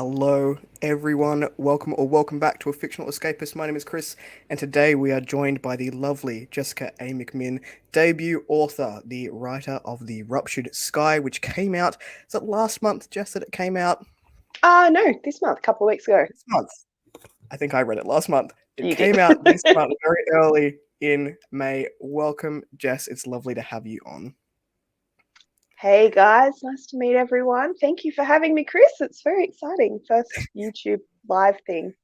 Hello, everyone. Welcome back to A Fictional Escapist. My name is Kris, and today we are joined by the lovely Jessica A. McMinn, debut author, the writer of The Ruptured Sky, which came out. Is it last month, Jess, that it came out? No, this month, a couple of weeks ago. This month. I think I read it last month. It You did. came out this month, very early in May. Welcome, Jess. It's lovely to have you on. Hey guys, nice to meet everyone. Thank you for having me, Kris. It's very exciting. First YouTube live thing.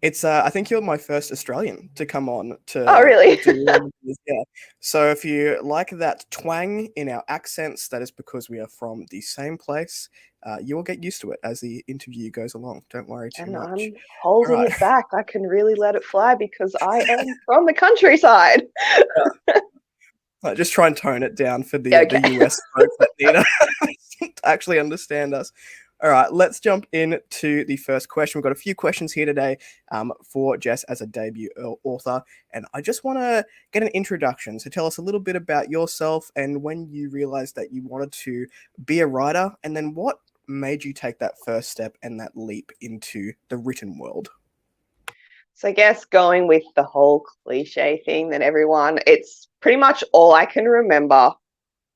It's I think you're my first Australian to come on Oh, to really? do one of these, yeah. So if you like that twang in our accents, that is because we are from the same place. You will get used to it as the interview goes along. Don't worry too And much. I'm All holding right. it back. I can really let it fly because I am from the countryside. Just try and tone it down for the Okay. US folks that need to actually understand us. All right, let's jump into the first question. We've got a few questions here today for Jess as a debut author, and I just want to get an introduction. So tell us a little bit about yourself and when you realized that you wanted to be a writer, and then what made you take that first step and that leap into the written world. So I guess going with the whole cliche thing that it's pretty much all I can remember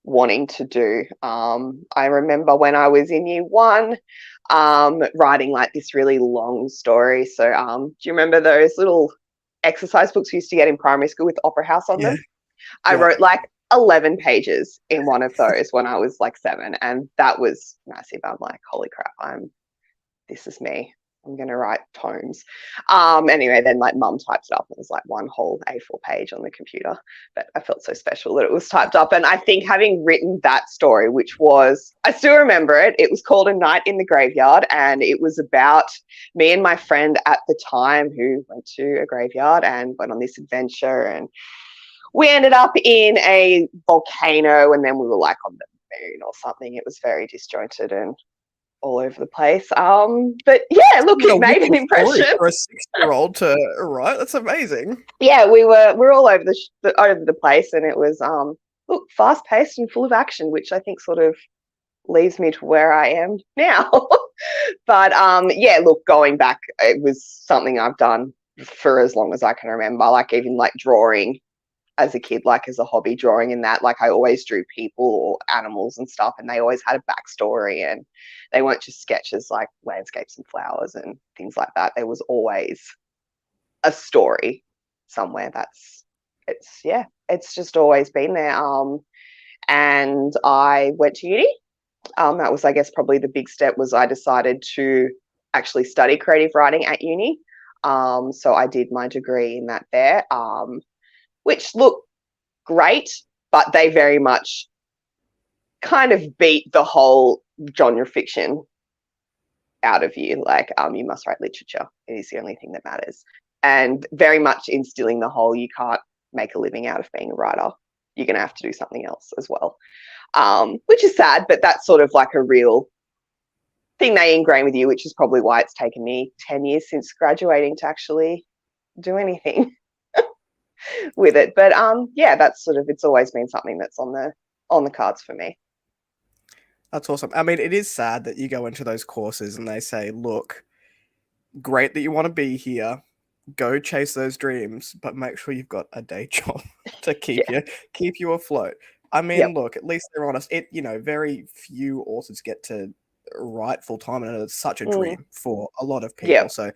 wanting to do. I remember when I was in year one, writing like this really long story. So, do you remember those little exercise books we used to get in primary school with Opera House on Yeah, them? I yeah. wrote like 11 pages in one of those when I was like 7, and that was massive. I'm like, holy crap, this is me. I'm going to write tomes. Anyway, then like mum typed it up. It was like one whole A4 page on the computer. But I felt so special that it was typed up. And I think having written that story, which was, I still remember it, it was called A Night in the Graveyard. And it was about me and my friend at the time who went to a graveyard and went on this adventure. And we ended up in a volcano, and then we were like on the moon or something. It was very disjointed and all over the place. But yeah, look, What a it made an wicked story impression. for a 6-year-old to write. That's amazing. Yeah, we're all over the place, and it was look, fast paced and full of action, which I think sort of leaves me to where I am now. But yeah, look, going back, it was something I've done for as long as I can remember. Like even like drawing as a kid, like as a hobby, drawing in that, like I always drew people or animals and stuff, and they always had a backstory, and they weren't just sketches like landscapes and flowers and things like that. There was always a story somewhere. It's just always been there. And I went to uni. That was, I guess, probably the big step. Was I decided to actually study creative writing at uni. So I did my degree in that there. Which look great, but they very much kind of beat the whole genre fiction out of you. Like, you must write literature. It is the only thing that matters. And very much instilling the whole you can't make a living out of being a writer. You're going to have to do something else as well, which is sad, but that's sort of like a real thing they ingrain with you, which is probably why it's taken me 10 years since graduating to actually do anything with it. But yeah, that's sort of, it's always been something that's on the cards for me. That's awesome. I mean, it is sad that you go into those courses and they say, look, great that you want to be here. Go chase those dreams, but make sure you've got a day job to Yeah. keep you afloat. I mean, Yep. look, at least they're honest. Very few authors get to write full time, and it's such a Mm. dream for a lot of people. Yep. So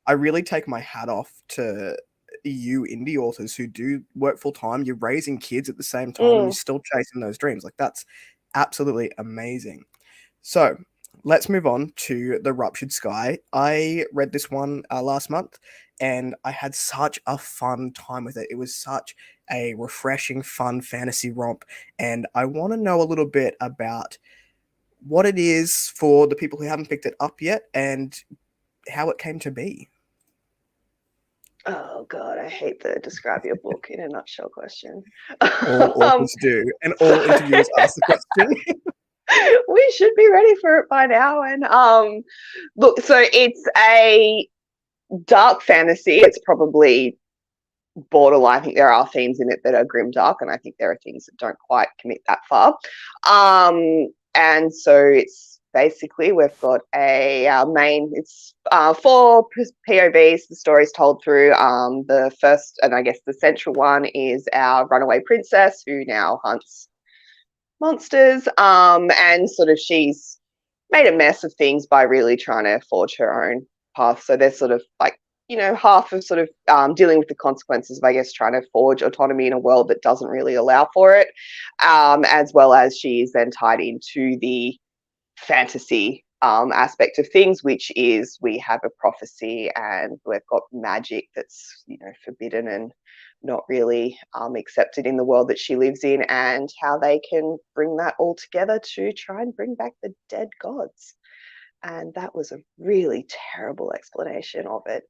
I really take my hat off to you indie authors who do work full time. You're raising kids at the same time, and you're Mm. still chasing those dreams. Like that's absolutely amazing. So let's move on to The Ruptured Sky. I read this one last month and I had such a fun time with it. It was such a refreshing, fun fantasy romp. And I want to know a little bit about what it is for the people who haven't picked it up yet and how it came to be. Oh God, I hate the describe your book in a nutshell question. All um, authors do, and so all interviewers ask the question. we should be ready for it by now. And look, so it's a dark fantasy. It's probably borderline. I think there are themes in it that are grim dark, and I think there are things that don't quite commit that far. And so it's basically. We've got our main, it's four POVs. The story's told through. The first, and I guess the central one, is our runaway princess who now hunts monsters. And sort of she's made a mess of things by really trying to forge her own path. So there's sort of like, half of sort of dealing with the consequences of, I guess, trying to forge autonomy in a world that doesn't really allow for it, as well as she's then tied into the fantasy aspect of things, which is we have a prophecy and we've got magic that's, forbidden and not really accepted in the world that she lives in, and how they can bring that all together to try and bring back the dead gods. And that was a really terrible explanation of it.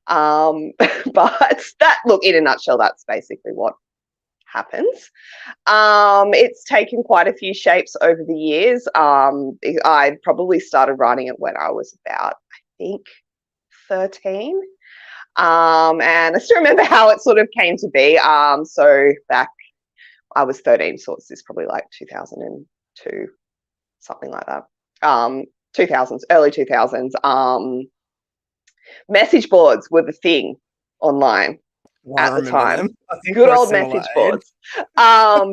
But that, look, in a nutshell, that's basically what happens. It's taken quite a few shapes over the years. I probably started writing it when I was about, I think, 13. And I still remember how it sort of came to be. So back, I was 13, so it's probably like 2002, something like that. 2000s, early 2000s. Message boards were the thing online at the time. Good old message boards. I've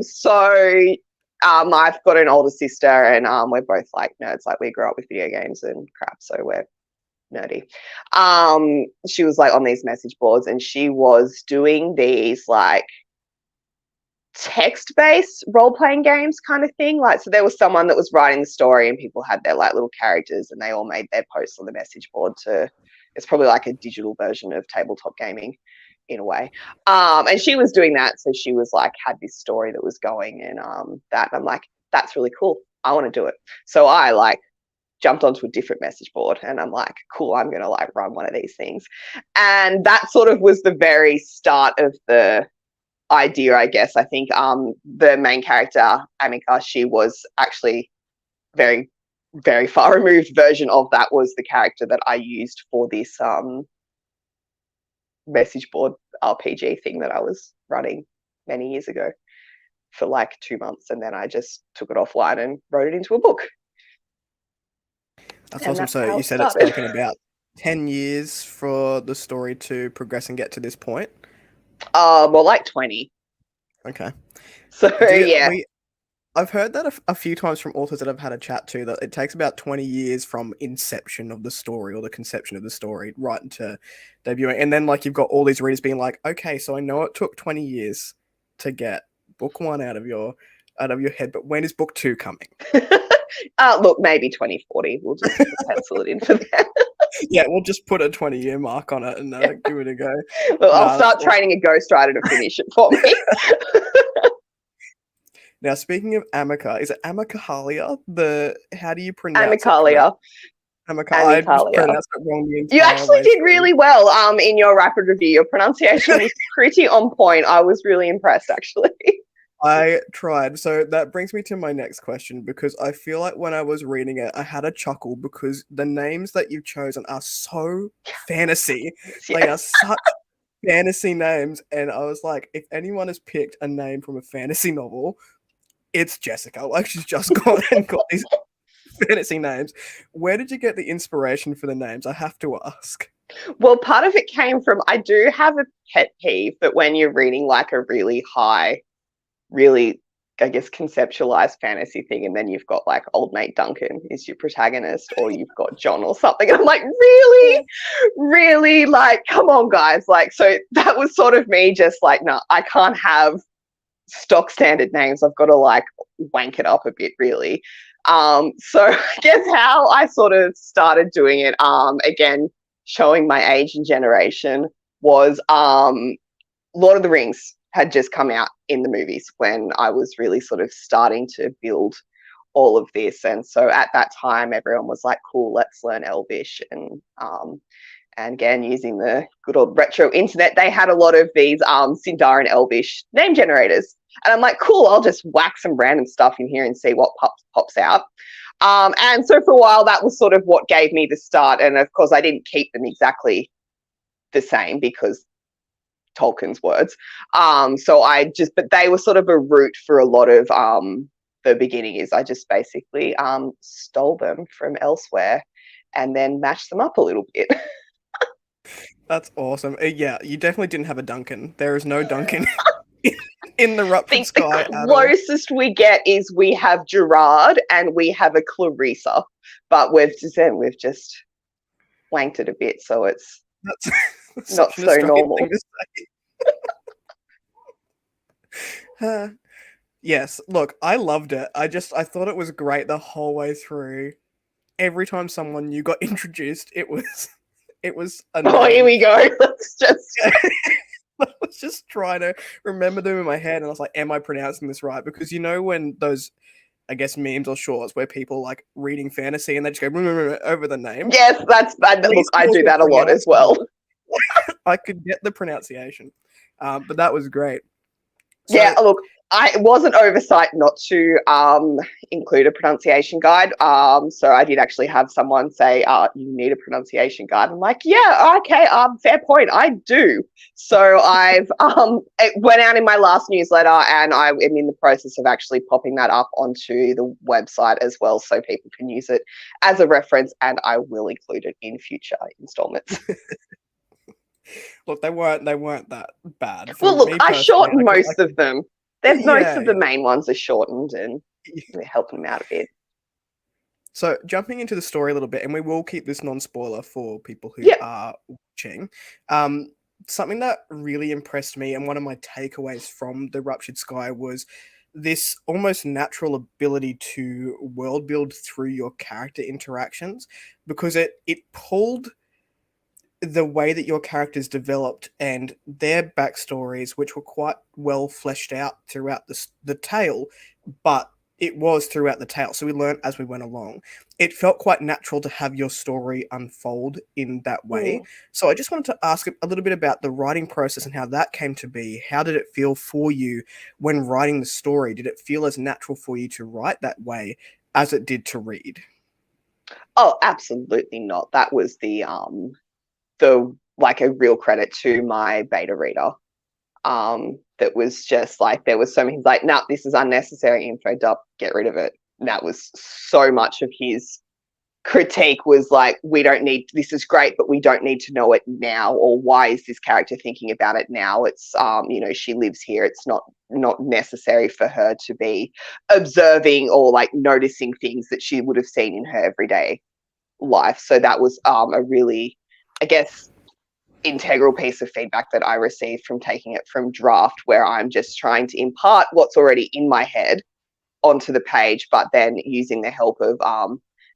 got an older sister, and we're both like nerds. Like, we grew up with video games and crap, so we're nerdy. She was like on these message boards, and she was doing these like text-based role-playing games kind of thing. Like, so there was someone that was writing the story, and people had their like little characters, and they all made their posts on the message board it's probably like a digital version of tabletop gaming in a way. And she was doing that, so she was like, had this story that was going, and that, and I'm like, that's really cool, I want to do it. So I like jumped onto a different message board, and I'm like, cool, I'm gonna like run one of these things. And that sort of was the very start of the idea, I guess. I think the main character, Amika, she was actually very, very far removed version of that was the character that I used for this message board RPG thing that I was running many years ago for like 2 months, and then I just took it offline and wrote it into a book. That's awesome. So you said it's taken about 10 years for the story to progress and get to this point? More like 20. Okay. So yeah. I've heard that a few times from authors that I've had a chat to, that it takes about 20 years from inception of the story, or the conception of the story, right into debuting. And then like you've got all these readers being like, okay, so I know it took 20 years to get book 1 out of your head, but when is book 2 coming? Look, maybe 2040. We'll just pencil it in for that. Yeah, we'll just put a 20-year mark on it and give it a go. Well, I'll start training a ghostwriter to finish it for me. Now, speaking of Amika, is it Amicalia? How do you pronounce Amicalia. it? Amicalia. I just pronounced it wrong the entire You actually did really well in your rapid review. Your pronunciation was pretty on point. I was really impressed, actually. I tried. So that brings me to my next question, because I feel like when I was reading it, I had a chuckle because the names that you've chosen are so fantasy. Yeah. They are such fantasy names. And I was like, if anyone has picked a name from a fantasy novel, it's Jessica. Like, she's just gone and got these fantasy names. Where did you get the inspiration for the names? I have to ask. Well, part of it came from, I do have a pet peeve that when you're reading like a really high, really, I guess, conceptualized fantasy thing, and then you've got like old mate Duncan is your protagonist, or you've got John or something, and I'm like, really, like, come on, guys. Like, so that was sort of me just like, no, I can't have stock standard names. I've got to like wank it up a bit, really. So I guess how I sort of started doing it, again, showing my age and generation, was Lord of the Rings had just come out in the movies when I was really sort of starting to build all of this. And so at that time, everyone was like, cool, let's learn Elvish. And again, using the good old retro internet, they had a lot of these Sindarin Elvish name generators. And I'm like, cool, I'll just whack some random stuff in here and see what pops out. And so for a while, that was sort of what gave me the start. And of course, I didn't keep them exactly the same because Tolkien's words. But they were sort of a route for a lot of the beginning is. I just basically stole them from elsewhere and then mashed them up a little bit. That's awesome. Yeah, you definitely didn't have a Duncan. There is no Duncan in the I Ruptured think the Sky at all. closest we get is we have Gerard and we have a Clarissa, but we've just wanked it a bit, so it's That's not such an so Australian normal. thing to say. Yes, look, I loved it. I thought it was great the whole way through. Every time someone new got introduced, it was a Oh, here name. we go. Let's just. I was just trying to remember them in my head, and I was like, "Am I pronouncing this right?" Because you know when those, I guess, memes or shorts where people like reading fantasy and they just go over the name. Yes, that's bad. At Look, least I yours do were that a lot as well. pronounceable. I could get the pronunciation, but that was great. So Yeah, look, it was an oversight not to include a pronunciation guide. So I did actually have someone say, "You need a pronunciation guide." I'm like, "Yeah, okay, fair point, I do." So I've it went out in my last newsletter, and I am in the process of actually popping that up onto the website as well, so people can use it as a reference, and I will include it in future installments. look, they weren't that bad. For Well, look, me I personally, shortened most of them. Most yeah, of the main ones are shortened, and they're helping them out a bit. So jumping into the story a little bit, and we will keep this non-spoiler for people who Yep. are watching. Something that really impressed me, and one of my takeaways from the Ruptured Sky was this almost natural ability to world build through your character interactions, because it pulled the way that your characters developed and their backstories, which were quite well fleshed out throughout the tale, but it was throughout the tale. So we learned as we went along. It felt quite natural to have your story unfold in that way. So I just wanted to ask a little bit about the writing process and how that came to be. How did it feel for you when writing the story? Did it feel as natural for you to write that way as it did to read? Oh, absolutely not. That was the like a real credit to my beta reader. That was just like there was so many like, nah, this is unnecessary info, dup, get rid of it. And that was so much of his critique was like, we don't need this is great, but we don't need to know it now, or why is this character thinking about it now? It's she lives here. It's not necessary for her to be observing or like noticing things that she would have seen in her everyday life. So that was a really, I guess, integral piece of feedback that I received from taking it from draft, where I'm just trying to impart what's already in my head onto the page, but then using the help of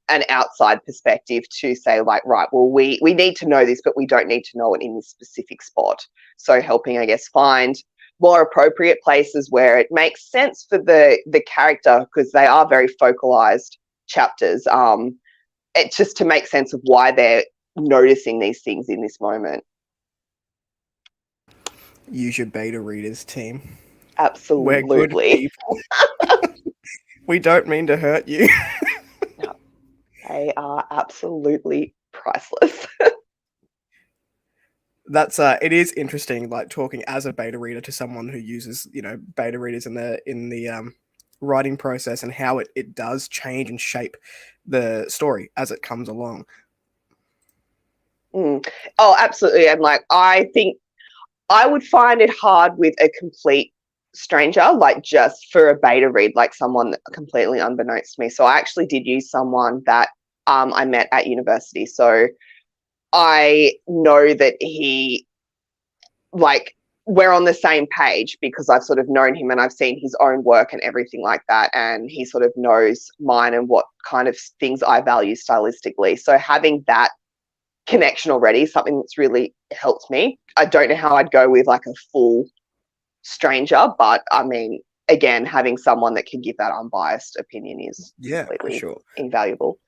an outside perspective to say like, right, well, we need to know this, but we don't need to know it in this specific spot. So helping, I guess, find more appropriate places where it makes sense for the character, because they are very focalized chapters. It's just to make sense of why they're noticing these things in this moment. Use your beta readers, team. We're good Absolutely. people. We don't mean to hurt you. No, they are absolutely priceless. That's it is interesting, like talking as a beta reader to someone who uses, beta readers in the writing process, and how it does change and shape the story as it comes along. Oh, absolutely. And like, I think I would find it hard with a complete stranger, like just for a beta read, like someone completely unbeknownst to me. So I actually did use someone that I met at university. So I know that he, like, we're on the same page because I've sort of known him and I've seen his own work and everything like that. And he sort of knows mine and what kind of things I value stylistically. So having that connection already is something that's really helped me. I don't know how I'd go with like a full stranger, but I mean, again, having someone that can give that unbiased opinion is Yeah, for completely sure. invaluable.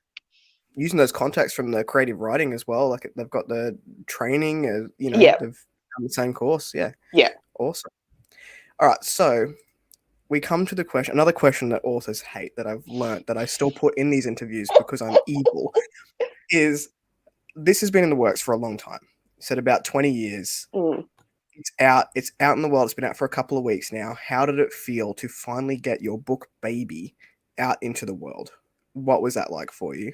Using those contacts from the creative writing as well, like they've got the training, Yeah. they've done the same course. Yeah, Yeah. awesome. All right, so we come to the question, another question that authors hate that I've learnt that I still put in these interviews because I'm evil, is this has been in the works for a long time. You said about 20 years. Mm. It's out in the world. It's been out for a couple of weeks now. How did it feel to finally get your book baby out into the world. What was that like for you?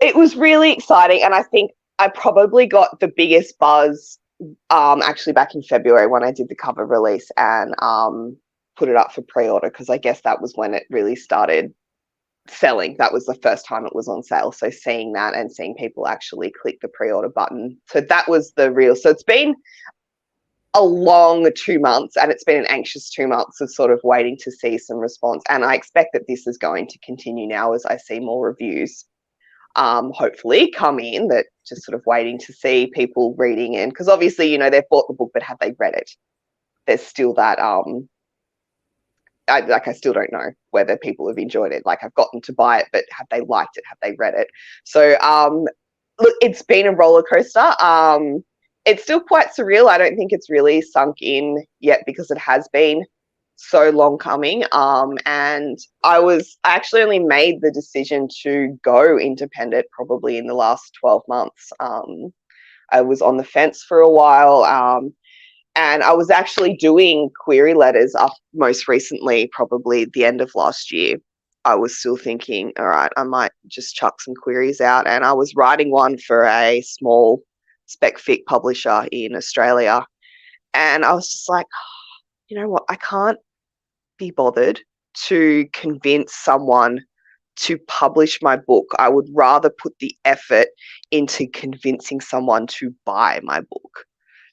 It was really exciting, and I think I probably got the biggest buzz actually back in February when I did the cover release and put it up for pre-order, because I guess that was when it really started selling. That was the first time it was on sale. So seeing that and seeing people actually click the pre-order button. So that was the real. So it's been a long 2 months, and it's been an anxious 2 months of sort of waiting to see some response. And I expect that this is going to continue now as I see more reviews hopefully come in, that just sort of waiting to see people reading in, because obviously, you know, they've bought the book, but have they read it? There's still that I still don't know whether people have enjoyed it. Like, I've gotten to buy it, but have they liked it? Have they read it? So look, it's been a roller coaster. It's still quite surreal. I don't think it's really sunk in yet because it has been so long coming. And I actually only made the decision to go independent probably in the last 12 months. I was on the fence for a while. And I was actually doing query letters up most recently, probably the end of last year. I was still thinking, all right, I might just chuck some queries out. And I was writing one for a small spec fic publisher in Australia. And I was just like, you know what, I can't be bothered to convince someone to publish my book. I would rather put the effort into convincing someone to buy my book.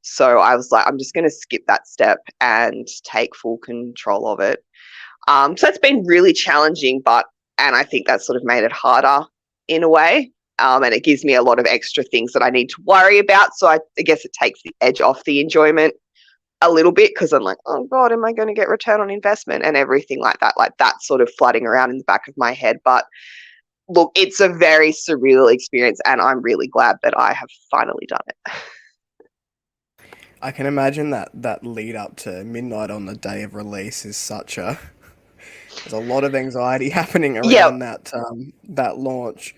So I was like, I'm just going to skip that step and take full control of it. So it's been really challenging, and I think that sort of made it harder in a way. And it gives me a lot of extra things that I need to worry about. So I guess it takes the edge off the enjoyment a little bit, because I'm like, oh God, am I going to get return on investment and everything like that? Like, that's sort of flooding around in the back of my head. But look, it's a very surreal experience, and I'm really glad that I have finally done it. I can imagine that lead up to midnight on the day of release is such a there's a lot of anxiety happening Yeah. around that launch.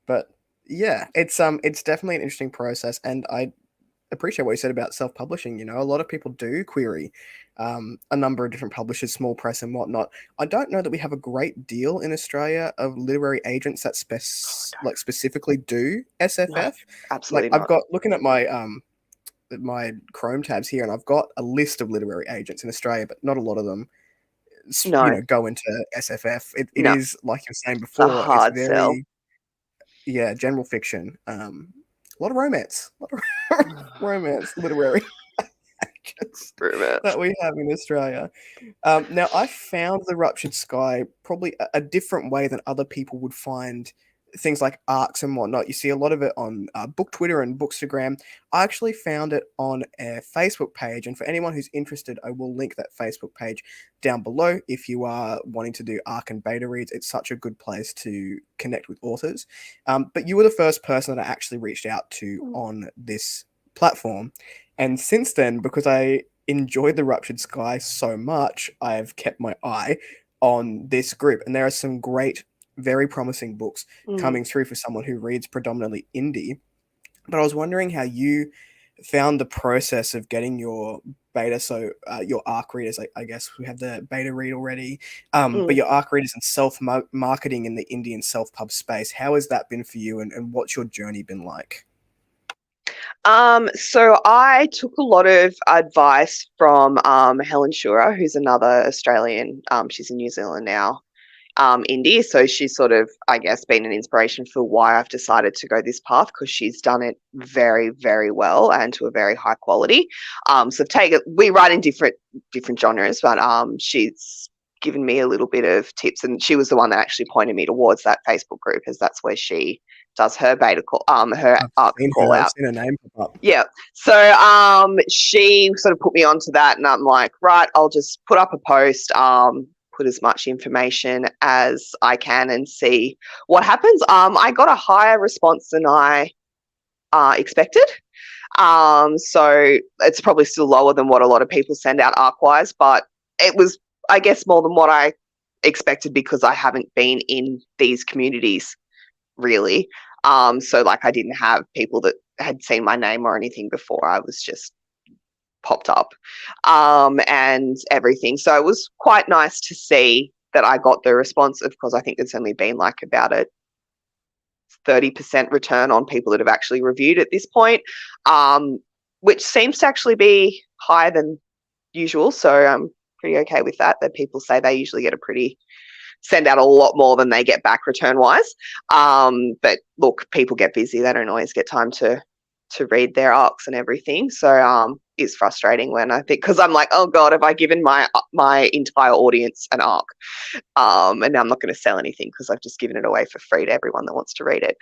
But yeah, it's definitely an interesting process, and I appreciate what you said about self-publishing. You know, a lot of people do query a number of different publishers, small press and whatnot. I don't know that we have a great deal in Australia of literary agents that specifically do No, SFF. Like, absolutely I've not. got looking at my Chrome tabs here, and I've got a list of literary agents in Australia, but not a lot of them, No, go into SFF. It no, is, like you were saying it's a before, it's hard sell. very, yeah, general fiction. A lot of romance, a lot of romance, literary agents Romance. that we have in Australia. Now, I found the Ruptured Sky probably a different way than other people would find things like arcs and whatnot. You see a lot of it on Book Twitter and Bookstagram. I actually found it on a Facebook page, and for anyone who's interested, I will link that Facebook page down below. If you are wanting to do arc and beta reads, it's such a good place to connect with authors. But you were the first person that I actually reached out to on this platform, and since then, because I enjoyed the Ruptured Sky so much, I've kept my eye on this group, and there are some great, very promising books Mm. coming through for someone who reads predominantly indie. But I was wondering how you found the process of getting your beta, so your ARC readers, I guess we have the beta read already, but Mm. your ARC readers and self-marketing in the indie and self-pub space. How has that been for you, and what's your journey been like? So I took a lot of advice from Helen Shura, who's another Australian. She's in New Zealand now, indie. So she's sort of, I guess, been an inspiration for why I've decided to go this path, because she's done it very, very well and to a very high quality. So we write in different genres, but she's given me a little bit of tips, and she was the one that actually pointed me towards that Facebook group, as that's where she does her beta call, her arc call I've out. seen her name pop up. Yeah. So she sort of put me onto that, and I'm like, right, I'll just put up a post, put as much information as I can and see what happens. I got a higher response than I expected. So it's probably still lower than what a lot of people send out arc-wise, but it was, I guess, more than what I expected, because I haven't been in these communities really. So like, I didn't have people that had seen my name or anything before. I was just popped up and everything. So it was quite nice to see that I got the response of, because I think there's only been like about a 30% return on people that have actually reviewed at this point, which seems to actually be higher than usual. So I'm pretty okay with that people say they usually send out a lot more than they get back return wise. But look, people get busy. They don't always get time to read their arcs and everything. So it's frustrating when I think, because I'm like, oh God, have I given my entire audience an arc? And now I'm not going to sell anything because I've just given it away for free to everyone that wants to read it.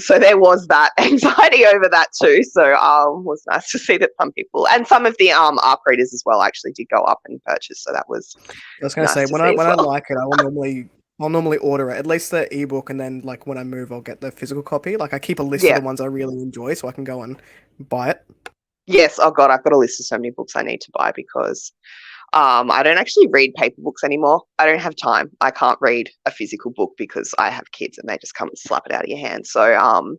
So there was that anxiety over that too. So it was nice to see that some people, and some of the arc readers as well, actually did go up and purchase. So that was I was going to say, when I like it, I'll normally order it, at least the ebook, and then like when I move, I'll get the physical copy. Like I keep a list of the ones I really enjoy so I can go and buy it. Yes, oh God, I've got a list of so many books I need to buy because I don't actually read paper books anymore. I don't have time. I can't read a physical book because I have kids and they just come and slap it out of your hand. So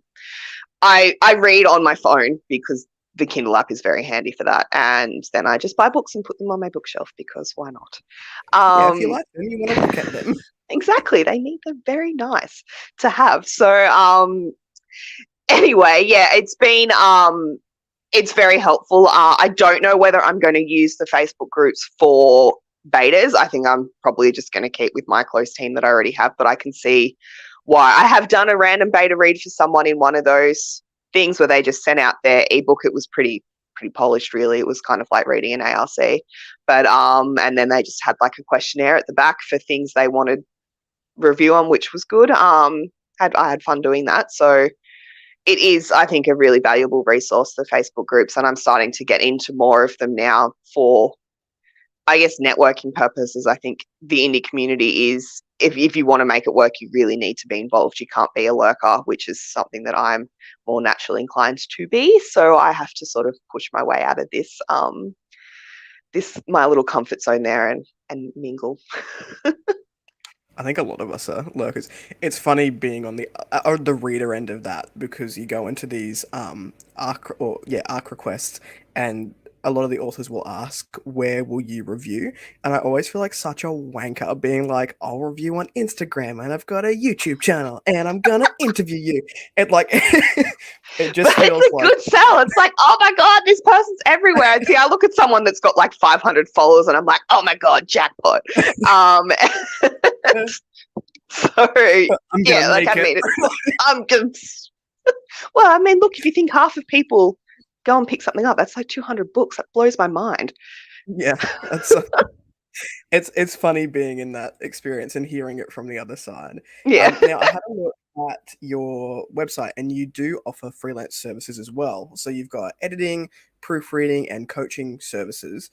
I read on my phone because the Kindle app is very handy for that. And then I just buy books and put them on my bookshelf because why not? If you like them, you want to look at them. Exactly. They need them. Very nice to have. So anyway, yeah, it's been it's very helpful. I don't know whether I'm going to use the Facebook groups for betas. I think I'm probably just going to keep with my close team that I already have, but I can see why. I have done a random beta read for someone in one of those things where they just sent out their ebook. It was pretty polished, really. It was kind of like reading an ARC, but and then they just had like a questionnaire at the back for things they wanted review on, which was good. I had fun doing that. So it is, I think, a really valuable resource, the Facebook groups, and I'm starting to get into more of them now for, I guess, networking purposes. I think the indie community is, if you want to make it work, you really need to be involved. You can't be a lurker, which is something that I'm more naturally inclined to be. So I have to sort of push my way out of this my little comfort zone there and mingle. I think a lot of us are lurkers. It's funny being on the reader end of that, because you go into these arc requests, and a lot of the authors will ask, where will you review? And I always feel like such a wanker being like, I'll review on Instagram, and I've got a YouTube channel, and I'm gonna interview you. It like it just but feels it's a good sell. It's like, oh my God, this person's everywhere. And see, I look at someone that's got like 500 followers and I'm like, oh my God, jackpot. So yeah, like I mean, I'm just well, I mean, look, if you think half of people go and pick something up, that's like 200 books. That blows my mind. Yeah, that's it's funny being in that experience and hearing it from the other side. Yeah. Now I had a look at your website, and you do offer freelance services as well. So you've got editing, proofreading, and coaching services.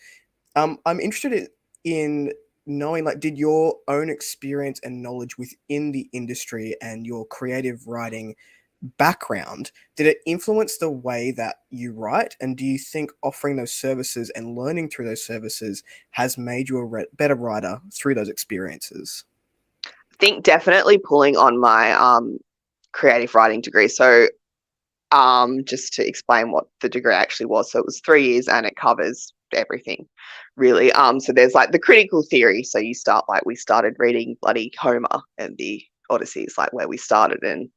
I'm interested in knowing, like, did your own experience and knowledge within the industry and your creative writing background, did it influence the way that you write? And do you think offering those services and learning through those services has made you a better writer through those experiences? I think definitely pulling on my creative writing degree. So just to explain what the degree actually was. So it was 3 years and it covers everything, really. So there's like the critical theory. So you start, like, we started reading bloody Homer and the Odyssey is like where we started, and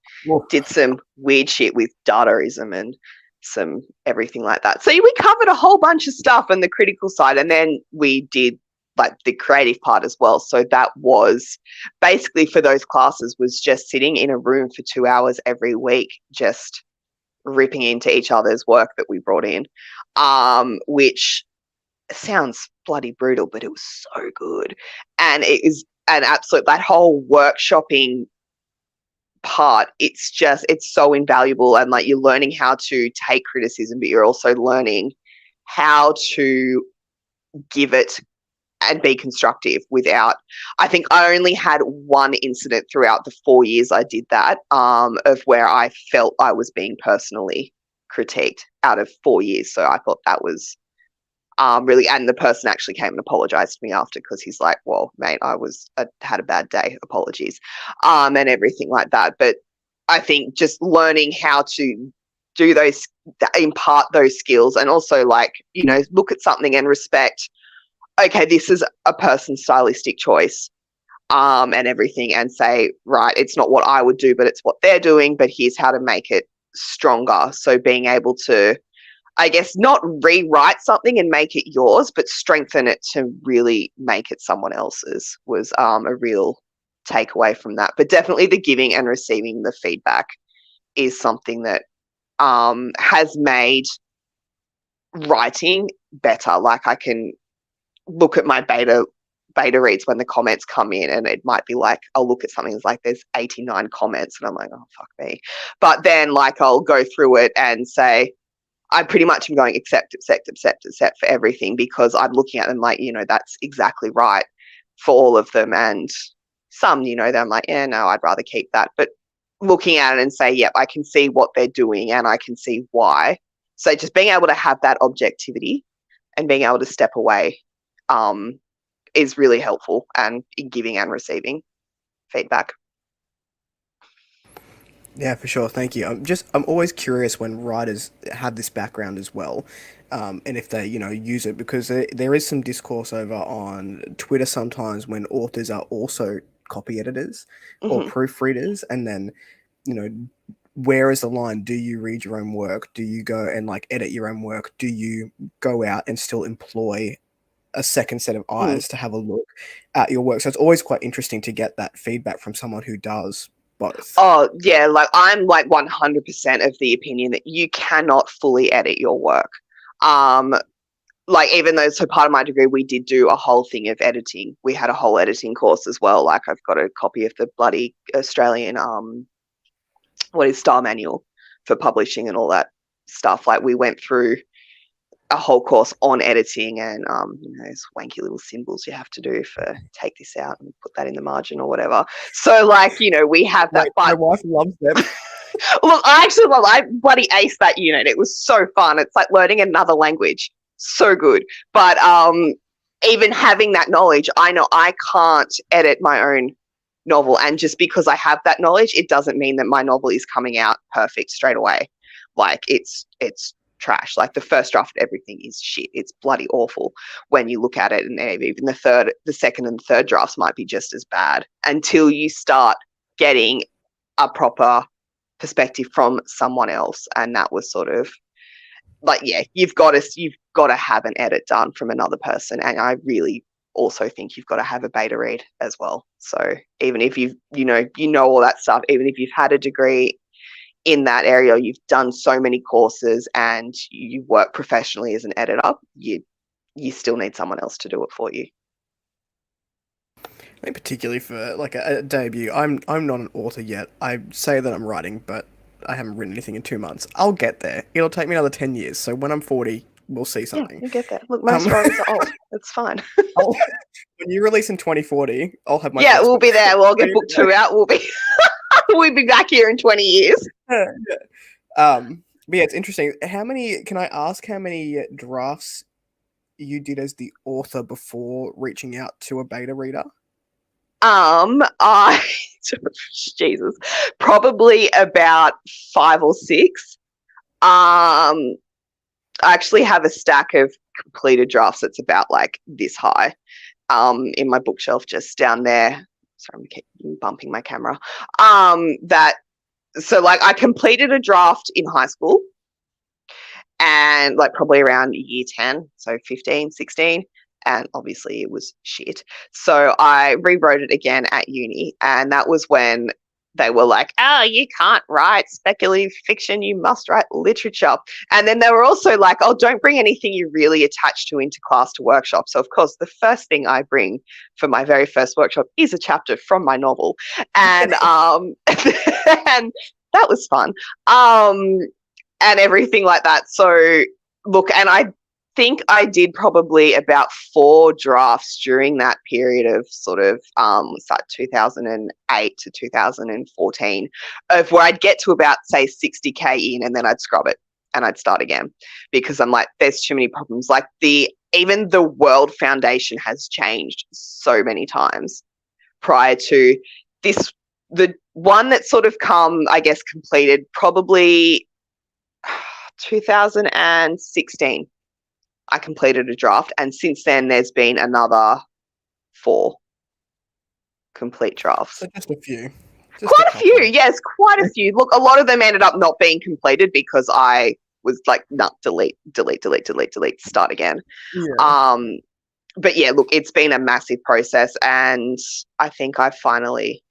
did some weird shit with Dadaism and some everything like that. So we covered a whole bunch of stuff on the critical side, and then we did like the creative part as well. So that was basically, for those classes, was just sitting in a room for 2 hours every week, just ripping into each other's work that we brought in, which sounds bloody brutal, but it was so good. And it is an absolute, that whole workshopping part, it's so invaluable. And like, you're learning how to take criticism, but you're also learning how to give it and be constructive without, I think I only had one incident throughout the 4 years I did that, of where I felt I was being personally critiqued out of 4 years. So I thought that was really, and the person actually came and apologized to me after, because he's like, well, mate, I had a bad day, apologies, and everything like that. But I think just learning how to do those, impart those skills, and also, like, you know, look at something and respect, okay, this is a person's stylistic choice. and everything, and say, right, it's not what I would do, but it's what they're doing, but here's how to make it stronger. So being able to, I guess, not rewrite something and make it yours, but strengthen it to really make it someone else's was a real takeaway from that. But definitely the giving and receiving the feedback is something that has made writing better. Like I can look at my beta reads when the comments come in, and it might be like, I'll look at something that's like there's 89 comments and I'm like, oh, fuck me. But then like I'll go through it and say, I pretty much am going accept for everything, because I'm looking at them like, that's exactly right for all of them. And some, I'm like, yeah, no, I'd rather keep that. But looking at it and say, yep, I can see what they're doing and I can see why. So just being able to have that objectivity and being able to step away is really helpful, and in giving and receiving feedback. Yeah, for sure. Thank you. I'm always curious when writers have this background as well, and if they, use it, because there is some discourse over on Twitter sometimes when authors are also copy editors or Mm-hmm. proofreaders, and then, you know, where is the line? Do you read your own work? Do you go and like edit your own work? Do you go out and still employ a second set of Mm. eyes to have a look at your work? So it's always quite interesting to get that feedback from someone who does both. Oh, yeah, like I'm like 100% of the opinion that you cannot fully edit your work. Like even though, so part of my degree, we did do a whole thing of editing. We had a whole editing course as well. Like I've got a copy of the bloody Australian, Star Manual for publishing and all that stuff. Like we went through a whole course on editing, and those wanky little symbols you have to do for take this out and put that in the margin or whatever. So like, we have that. My But wife loves them. look, I bloody aced that unit. It was so fun. It's like learning another language. So good. But even having that knowledge, I know I can't edit my own novel. And just because I have that knowledge, it doesn't mean that my novel is coming out perfect straight away. Like it's trash. Like the first draft of everything is shit. It's bloody awful when you look at it, and even the second and third drafts might be just as bad until you start getting a proper perspective from someone else. And that was sort of like, yeah, you've got to have an edit done from another person. And I really also think you've got to have a beta read as well. So even if you know all that stuff, even if you've had a degree in that area, you've done so many courses and you work professionally as an editor, you still need someone else to do it for you. I think particularly for like a debut, I'm not an author yet. I say that I'm writing, but I haven't written anything in 2 months. I'll get there. It'll take me another 10 years. So when I'm 40, we'll see Yeah, something. you get that. Look, most writers are old. It's fine. When you release in 2040, I'll have my Yeah, first we'll book. be there. We'll get book 2 out. We'll be back here in 20 years. Yeah. But yeah, it's interesting. Can I ask how many drafts you did as the author before reaching out to a beta reader? I Jesus, probably about 5 or 6. I actually have a stack of completed drafts that's about like this high, in my bookshelf just down there. Sorry, I'm keep bumping my camera. So like I completed a draft in high school, and like probably around year 10, so 15, 16. And obviously it was shit. So I rewrote it again at uni. And that was when they were like, oh, you can't write speculative fiction. You must write literature. And then they were also like, oh, don't bring anything you're really attached to into class to workshop. So, of course, the first thing I bring for my very first workshop is a chapter from my novel. And, and that was fun. And everything like that. So, look, and I think I did probably about 4 drafts during that period of sort of like 2008 to 2014, of where I'd get to about, say, 60k in, and then I'd scrub it and I'd start again, because I'm like, there's too many problems. Like even the World Foundation has changed so many times prior to this. The one that sort of I guess, completed probably 2016. I completed a draft, and since then there's been another 4. complete drafts. So just a few. Just Quite a few, couple. yes, quite a few. Look, a lot of them ended up not being completed because I was like, nah, delete, start again. Yeah. But yeah, look, it's been a massive process, and I think I finally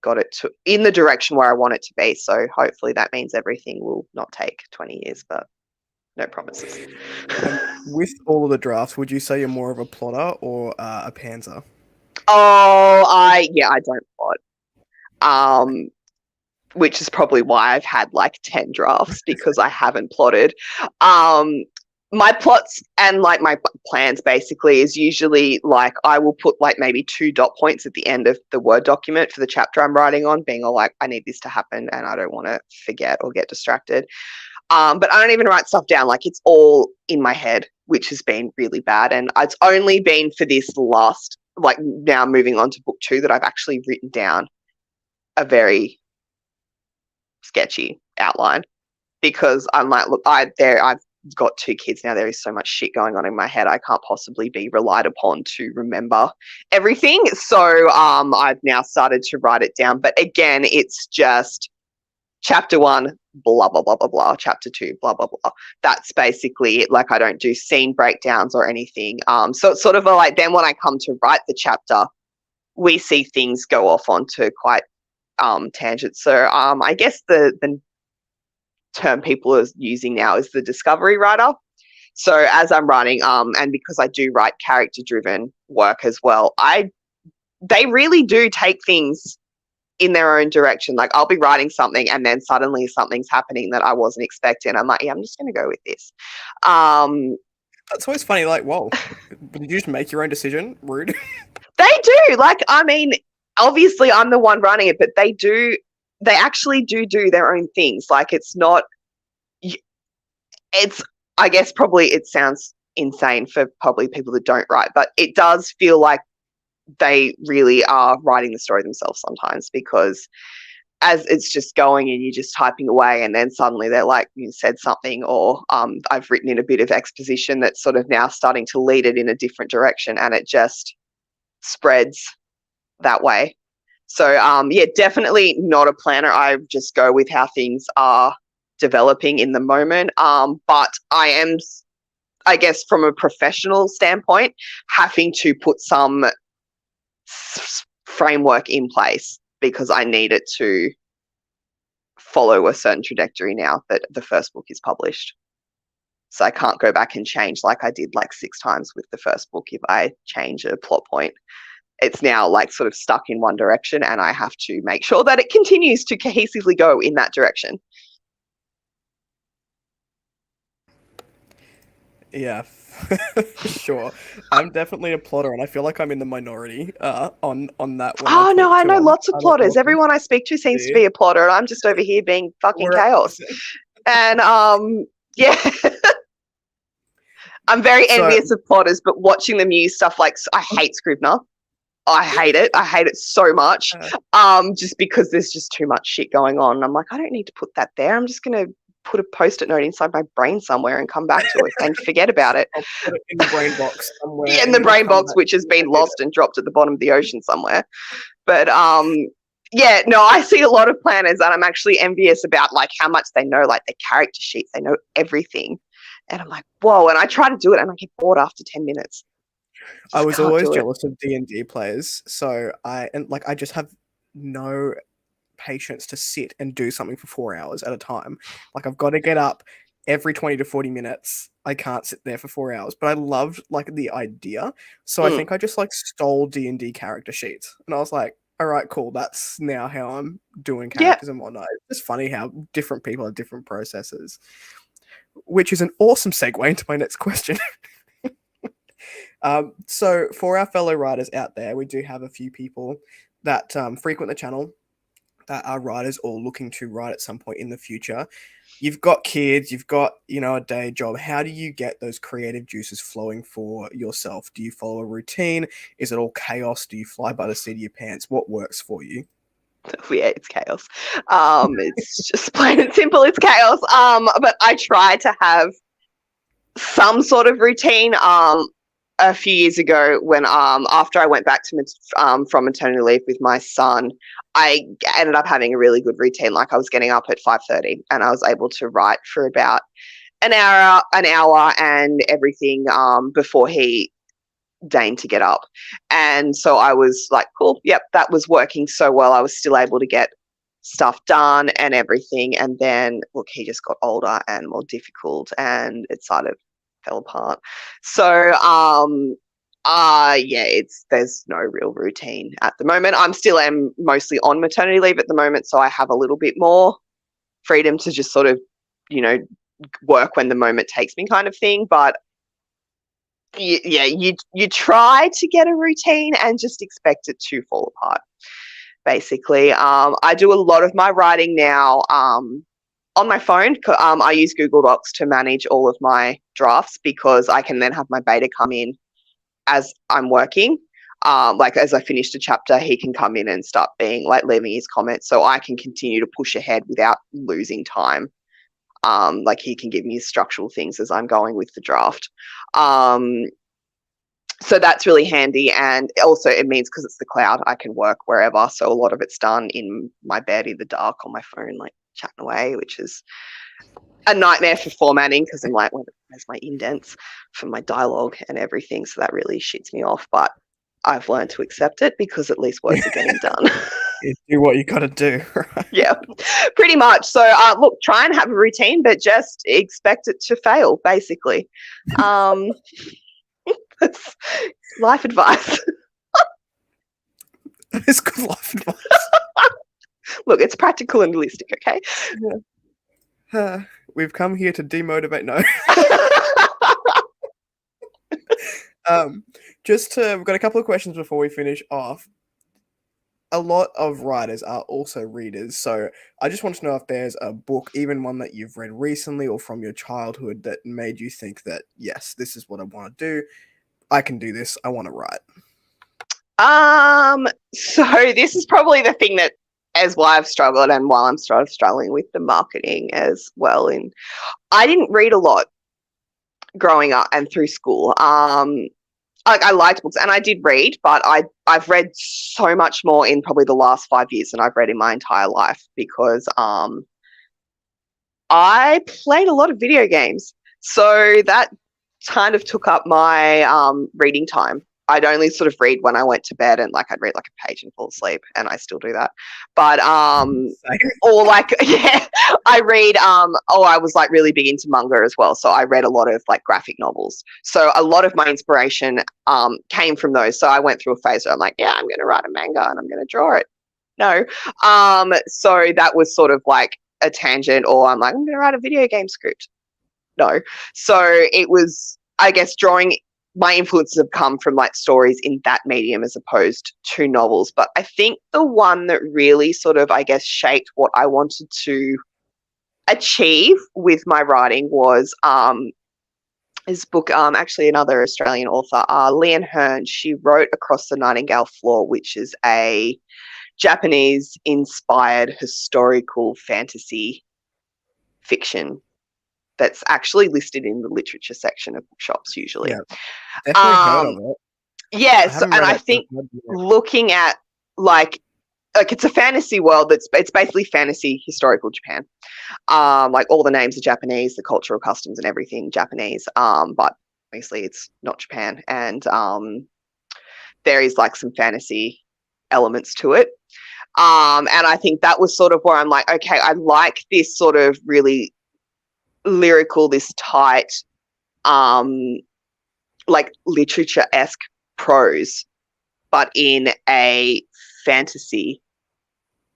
got it in the direction where I want it to be. So hopefully that means everything will not take 20 years, but no promises. And with all of the drafts, would you say you're more of a plotter or a panzer? I don't plot. Which is probably why I've had like 10 drafts, because I haven't plotted. My plots and like my plans basically is usually like I will put like maybe 2 dot points at the end of the Word document for the chapter I'm writing on, being all like, I need this to happen and I don't want to forget or get distracted. But I don't even write stuff down. Like, it's all in my head, which has been really bad. And it's only been for this last, like now moving on to book 2, that I've actually written down a very sketchy outline, because I'm like, look, I've got 2 kids now. There is so much shit going on in my head. I can't possibly be relied upon to remember everything. So I've now started to write it down. But again, it's just chapter 1, blah, blah, blah, blah, blah. Chapter 2, blah, blah, blah. That's basically it. Like, I don't do scene breakdowns or anything. So it's sort of like, then when I come to write the chapter, we see things go off onto quite tangents. So I guess the term people are using now is the discovery writer. So as I'm writing, and because I do write character-driven work as well, they really do take things in their own direction. Like, I'll be writing something and then suddenly something's happening that I wasn't expecting. I'm like, yeah, I'm just going to go with this. That's always funny. Like, whoa, did you just make your own decision? Rude. They do. Like, I mean, obviously I'm the one running it, but they actually do their own things. Like, I guess probably it sounds insane for probably people that don't write, but it does feel like they really are writing the story themselves sometimes, because as it's just going and you're just typing away, and then suddenly they're like, you said something, or I've written in a bit of exposition that's sort of now starting to lead it in a different direction, and it just spreads that way. So yeah, definitely not a planner. I just go with how things are developing in the moment. But I am, I guess, from a professional standpoint, having to put some framework in place, because I need it to follow a certain trajectory now that the first book is published. So I can't go back and change like I did like 6 times with the first book. If I change a plot point, it's now like sort of stuck in one direction, and I have to make sure that it continues to cohesively go in that direction. Yeah, sure. I'm definitely a plotter, and I feel like I'm in the minority on that when I Oh no, talk I to know lots of other plotters. authors. Everyone I speak to seems to be a plotter, and I'm just over here being fucking We're chaos. And yeah. I'm very envious of plotters, but watching them use stuff like, I hate Scrivener. I hate it. I hate it so much. Just because there's just too much shit going on. I'm like, I don't need to put that there. I'm just going to put a post-it note inside my brain somewhere and come back to it and forget about it. I'll put it in the brain box somewhere. Yeah, in the brain box, which has been lost and dropped at the bottom of the ocean somewhere. But yeah, no, I see a lot of planners, and I'm actually envious about like how much they know, like their character sheets. They know everything. And I'm like, whoa. And I try to do it, and I get bored after 10 minutes. I was always jealous of D&D players. So I just have no patience to sit and do something for 4 hours at a time. Like, I've got to get up every 20 to 40 minutes. I can't sit there for 4 hours. But I loved like the idea. So I think I just like stole D&D character sheets. And I was like, all right, cool. That's now how I'm doing characters and whatnot. It's just funny how different people have different processes. Which is an awesome segue into my next question. So for our fellow writers out there, we do have a few people that frequent the channel that are writers or looking to write at some point in the future. You've got kids, you've got, a day job. How do you get those creative juices flowing for yourself? Do you follow a routine? Is it all chaos? Do you fly by the seat of your pants? What works for you? Yeah, it's chaos. It's just plain and simple, it's chaos. But I try to have some sort of routine. a few years ago when after I went back to from maternity leave with my son, I ended up having a really good routine. Like I was getting up at 5:30 and I was able to write for about an hour and everything before he deigned to get up. And so I was like, cool, yep, that was working so well. I was still able to get stuff done and everything. And then look, he just got older and more difficult and it sort of fell apart. So yeah, there's no real routine at the moment. I'm still am mostly on maternity leave at the moment, so I have a little bit more freedom to just sort of, work when the moment takes me kind of thing. But yeah, you try to get a routine and just expect it to fall apart. Basically, I do a lot of my writing now on my phone. I use Google Docs to manage all of my drafts because I can then have my beta come in as I'm working. Like as I finished a chapter, he can come in and start leaving his comments, so I can continue to push ahead without losing time. Like he can give me structural things as I'm going with the draft. So that's really handy, and also it means because it's the cloud, I can work wherever. So a lot of it's done in my bed in the dark on my phone, like chatting away, which is a nightmare for formatting because I'm like, where's my indents for my dialogue and everything? So that really shits me off. But I've learned to accept it because at least works are getting done. You do what you got to do, right? Yeah, pretty much. So look, try and have a routine, but just expect it to fail, basically. That's life advice. It's good life advice. Look, it's practical and realistic, okay? Yeah. We've come here to demotivate. No. We've got a couple of questions before we finish off. A lot of writers are also readers, so I just want to know if there's a book, even one that you've read recently or from your childhood, that made you think that, yes, this is what I want to do. I can do this. I want to write. So this is probably the thing that, as why I've struggled and while I'm sort of struggling with the marketing as well. And I didn't read a lot growing up and through school. I liked books and I did read, but I've read so much more in probably the last 5 years than I've read in my entire life because I played a lot of video games. So that kind of took up my reading time. I'd only sort of read when I went to bed and like I'd read like a page and fall asleep, and I still do that. But or like yeah, I read I was like really big into manga as well. So I read a lot of like graphic novels. So a lot of my inspiration came from those. So I went through a phase where I'm like, yeah, I'm gonna write a manga and I'm gonna draw it. No. So that was sort of like a tangent, or I'm like, I'm gonna write a video game script. No. So it was, I guess, drawing. My influences have come from like stories in that medium as opposed to novels. But I think the one that really sort of, I guess, shaped what I wanted to achieve with my writing was this book, actually another Australian author, Leanne Hearn. She wrote Across the Nightingale Floor, which is a Japanese-inspired historical fantasy fiction that's actually listed in the literature section of bookshops usually. Yeah, definitely heard of it. Yes, and I think looking at like it's a fantasy world it's basically fantasy historical Japan. Like all the names are Japanese, the cultural customs and everything Japanese. But obviously it's not Japan, and there is like some fantasy elements to it. And I think that was sort of where I'm like, okay, I like this sort of really lyrical, this tight, like literature-esque prose, but in a fantasy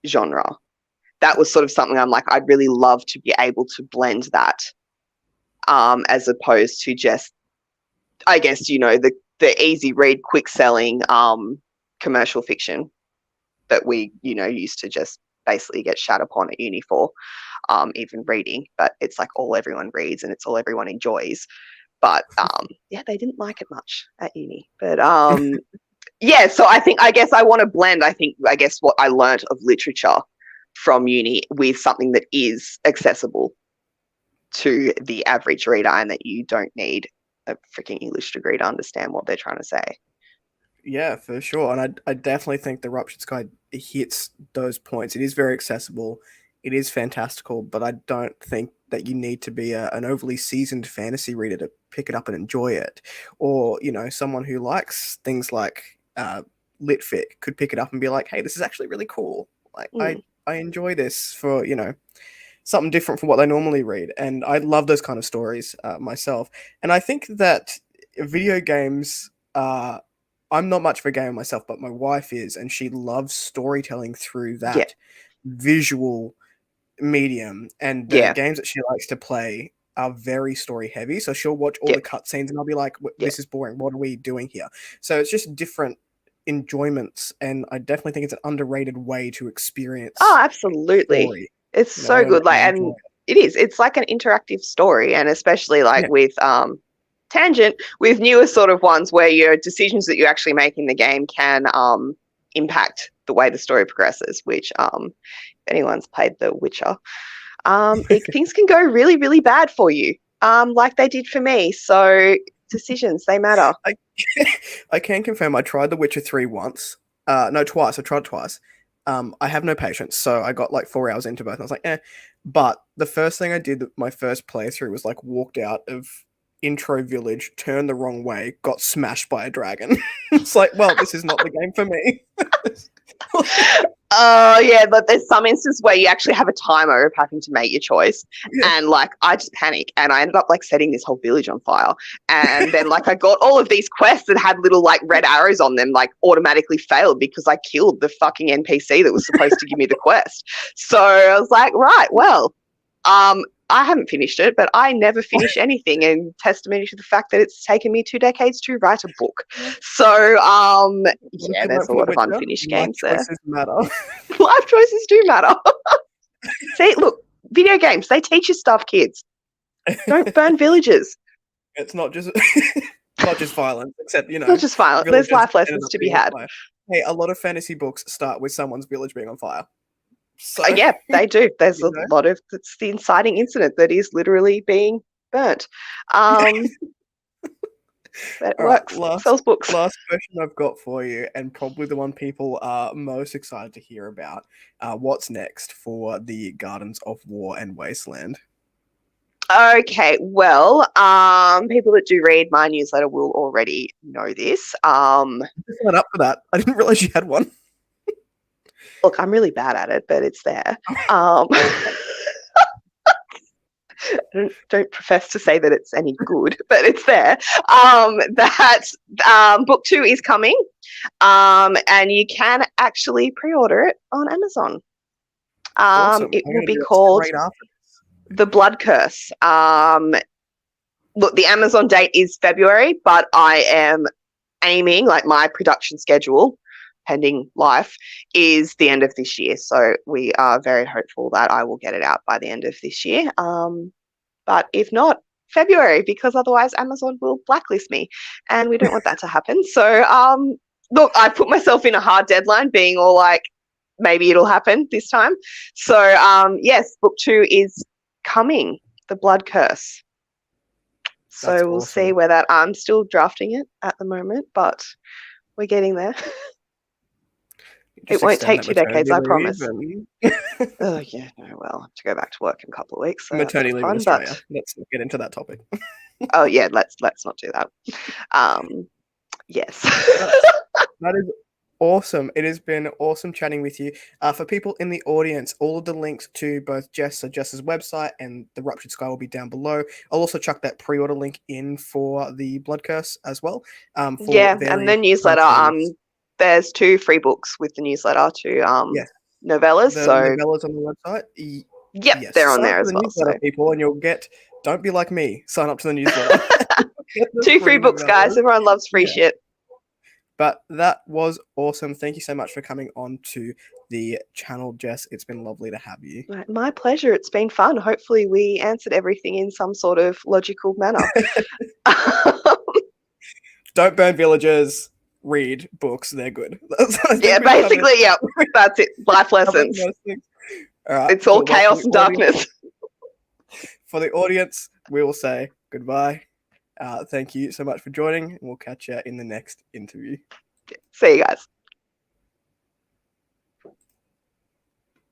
genre. That was sort of something I'm like, I'd really love to be able to blend that, as opposed to just, I guess, the easy read, quick selling commercial fiction that we, used to just basically get shat upon at uni for. Even reading, but it's like all everyone reads and it's all everyone enjoys. But yeah, they didn't like it much at uni. But yeah, so I guess I want to blend, I guess what I learned of literature from uni with something that is accessible to the average reader and that you don't need a freaking English degree to understand what they're trying to say. Yeah, for sure. And I definitely think the Ruptured Sky hits those points. It is very accessible. It is fantastical, but I don't think that you need to be an overly seasoned fantasy reader to pick it up and enjoy it. Or, someone who likes things like Litfic could pick it up and be like, hey, this is actually really cool. Like, I enjoy this for, something different from what they normally read. And I love those kind of stories myself. And I think that video games I'm not much of a gamer myself, but my wife is, and she loves storytelling through that visual medium. And the games that she likes to play are very story heavy. So she'll watch all the cutscenes, and I'll be like, "This is boring. What are we doing here?" So it's just different enjoyments, and I definitely think it's an underrated way to experience. Oh, absolutely! Story, it's so good. Like, and it is. It's like an interactive story, and especially like with tangent with newer sort of ones where your decisions that you actually make in the game can impact the way the story progresses, which if anyone's played The Witcher, things can go really, really bad for you, like they did for me. So decisions, they matter. I can confirm I tried The Witcher 3 once. No, twice. I tried twice. I have no patience, so I got like 4 hours into both, and I was like, eh. But the first thing I did, my first playthrough, was like walked out of intro village, turned the wrong way, got smashed by a dragon. It's like, well, this is not the game for me. Oh yeah, but there's some instances where you actually have a timer of having to make your choice, and like I just panic, and I ended up like setting this whole village on fire, and then like I got all of these quests that had little like red arrows on them, like automatically failed because I killed the fucking NPC that was supposed to give me the quest. So I was like, right, well, I haven't finished it, but I never finish anything, in testimony to the fact that it's taken me 2 decades to write a book. So, yeah, there's a lot of unfinished games there. Life choices matter. Life choices do matter. See, look, video games, they teach you stuff, kids. Don't burn villages. It's not just violence, except, not just violence. There's life lessons to be had. Hey, a lot of fantasy books start with someone's village being on fire. So, yeah, they do. There's a lot of, it's the inciting incident that is literally being burnt. That works. Sells books. Last question I've got for you, and probably the one people are most excited to hear about. What's next for the Gardens of War and Wasteland? Okay, well, people that do read my newsletter will already know this. I signed up for that. I didn't realize you had one. Look, I'm really bad at it, but it's there. Don't profess to say that it's any good, but it's there. Book 2 is coming, and you can actually pre-order it on Amazon. Awesome. It will be called The Blood Curse. Look, the Amazon date is February, but I am aiming, like my production schedule, pending life, is the end of this year. So we are very hopeful that I will get it out by the end of this year. But if not, February, because otherwise Amazon will blacklist me, and we don't want that to happen. So look, I put myself in a hard deadline, being all like, maybe it'll happen this time. So yes, book 2 is coming, The Blood Curse. So That's we'll awesome. See where that, I'm still drafting it at the moment, but we're getting there. It won't take 2 decades, I promise. Oh yeah, no, well, I have to go back to work in a couple of weeks. So maternity leave in Australia. Let's get into that topic. Oh yeah, let's not do that. Yes. That is awesome. It has been awesome chatting with you. For people in the audience, all of the links to both Jess's website and the Ruptured Sky will be down below. I'll also chuck that pre-order link in for the Blood Curse as well. And the newsletter. There's 2 free books with the newsletter, 2 novellas. The so novellas on the website. Yes, they're on there as well. So. People, and you'll get. Don't be like me. Sign up to the newsletter. 2 free books, guys. Everyone loves free shit. But that was awesome. Thank you so much for coming on to the channel, Jess. It's been lovely to have you. My pleasure. It's been fun. Hopefully we answered everything in some sort of logical manner. Don't burn villages. Read books. They're good. Basically, yeah. That's it. Life lessons. All right, it's all chaos and darkness. For the audience, we will say goodbye Thank you so much for joining, and we'll catch you in the next interview. See you guys.